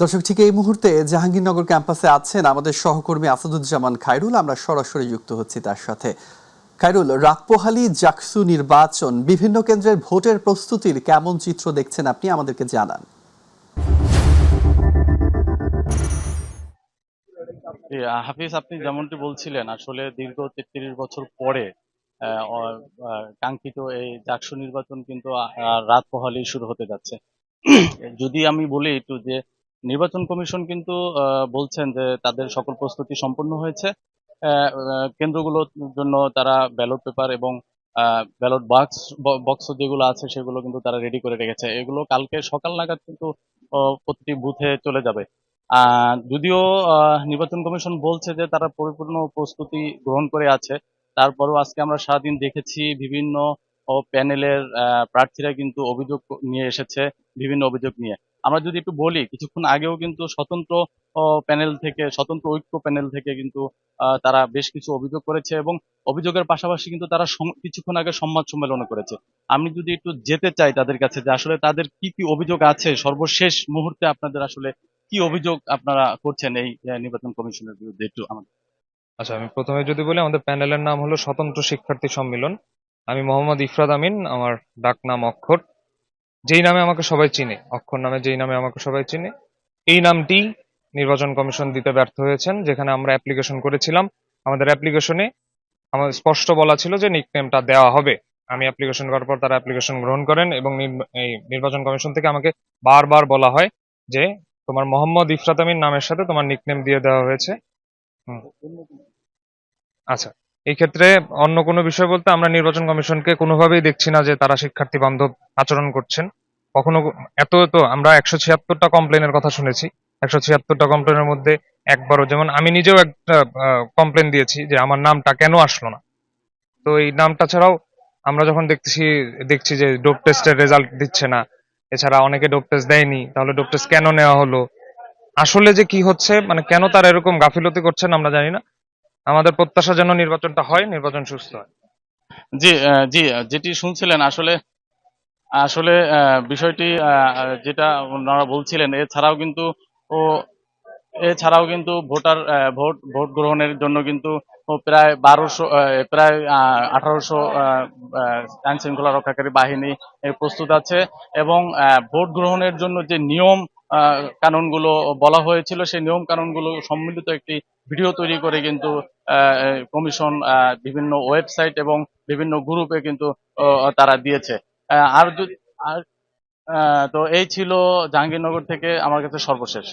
দর্শক, ঠিক এই মুহূর্তে জাহাঙ্গীরনগর ক্যাম্পাসে আছেন আমাদের সহকর্মী আসাদুজ্জামান খায়রুল। আমরা সরাসরি যুক্ত হচ্ছি তার সাথে। খায়রুল, রাতপোহালী জাকসু নির্বাচন বিভিন্ন কেন্দ্রের ভোটের প্রস্তুতির কেমন চিত্র দেখছেন আপনি, আমাদেরকে জানান। হাফিজ, আপনি যেমনটি বলছিলেন, আসলে দীর্ঘ ৩৩ বছর পরে কাঙ্ক্ষিত এই জাকসু নির্বাচন কিন্তু রাত পোহালেই শুরু হতে যাচ্ছে। যদি আমি বলি একটু যে নির্বাচন কমিশন কিন্তু বলছেন যে তাদের সকল প্রস্তুতি সম্পন্ন হয়েছে। কেন্দ্রগুলোর জন্য তারা ব্যালট পেপার এবং ব্যালট বক্স যেগুলো আছে সেগুলো কিন্তু তারা রেডি করে রেখেছে। এগুলো কালকে সকাল নাগাদ কিন্তু প্রতিটি বুথে চলে যাবে। যদিও নির্বাচন কমিশন বলছে যে তারা পরিপূর্ণ প্রস্তুতি গ্রহণ করে আছে, তারপরেও আজকে আমরা সারাদিন দেখেছি বিভিন্ন প্যানেলের প্রার্থীরা কিন্তু অভিযোগ নিয়ে এসেছে, বিভিন্ন অভিযোগ নিয়ে। আমরা যদি একটু বলি, কিছুক্ষণ আগেও কিন্তু স্বতন্ত্র ঐক্য প্যানেল থেকে কিন্তু তারা বেশ কিছু অভিযোগ করেছে এবং অভিযোগের পাশাপাশি কিন্তু তারা কিছুক্ষণ আগে সংবাদ সম্মেলন করেছে। আমি যদি একটু যেতে চাই তাদের কাছে যে আসলে তাদের কি কি অভিযোগ আছে, সর্বশেষ মুহূর্তে আপনাদের আসলে কি অভিযোগ আপনারা করছেন এই নির্বাচন কমিশনের বিরুদ্ধে, একটু আমাদের। আচ্ছা, আমি প্রথমে যদি বলি, আমাদের প্যানেলের নাম হলো স্বতন্ত্র শিক্ষার্থী সম্মিলন। আমি মোহাম্মদ ইফরাদ আমিন, আমার ডাক নাম অক্ষর। যেই নামে আমাকে সবাই চিনে, অক্ষর নামে যেই নামে আমাকে সবাই চিনে, এই নামটি নির্বাচন কমিশন দিতে ব্যর্থ হয়েছেন। যেখানে আমরা অ্যাপ্লিকেশন করেছিলাম, আমাদের অ্যাপ্লিকেশনে আমাদের স্পষ্ট বলা ছিল যে নিকনেমটা দেওয়া হবে। আমি অ্যাপ্লিকেশন করার পর তারা অ্যাপ্লিকেশন গ্রহণ করেন এবং এই নির্বাচন কমিশন থেকে আমাকে বারবার বলা হয় যে তোমার মোহাম্মদ ইফরাত আমিন নামের সাথে তোমার নিকনেম দিয়ে দেওয়া হয়েছে। আচ্ছা, এই ক্ষেত্রে অন্য কোনো বিষয় বলতে আমরা নির্বাচন কমিশনকে কোনোভাবেই দেখছি না যে তারা শিক্ষার্থী বান্ধব আচরণ করছেন। কখনো এত তো আমরা 176টা কমপ্লেনের কথা শুনেছি। 176টা কমপ্লেনের মধ্যে একবারও, যেমন আমি নিজেও একটা কমপ্লেন দিয়েছি যে আমার নামটা কেন আসলো না। তো এই নামটা ছাড়াও আমরা যখন দেখছি যে ডোপ টেস্টের রেজাল্ট দিচ্ছে না, এছাড়া অনেকে ডোপ টেস্ট দেয়নি, তাহলে ডোপ টেস্ট কেন নেওয়া হলো, আসলে যে কি হচ্ছে, মানে কেন তারা এরকম গাফিলতি করছেন আমরা জানি না। আমাদের প্রত্যাশা যেন নির্বাচনটা হয়, নির্বাচন সুস্থ হয়। জি, জি, যেটি শুনছিলেন আসলে আসলে বিষয়টি যেটা ওনারা বলছিলেন, ও এছাড়াও কিন্তু ভোট গ্রহণের জন্য কিন্তু প্রায় 1800 আইন শৃঙ্খলা রক্ষাকারী বাহিনী প্রস্তুত আছে এবং ভোট গ্রহণের জন্য যে নিয়ম কানুনগুলো বলা হয়েছিল, সেই নিয়ম কানুনগুলো সম্মিলিত একটি ভিডিও তৈরি করে কিন্তু কমিশন বিভিন্ন ওয়েবসাইট এবং বিভিন্ন গ্রুপে কিন্তু তারা দিয়েছে। আর যদি আর তো এই ছিল জাহাঙ্গীরনগর থেকে আমার কাছে সর্বশেষ।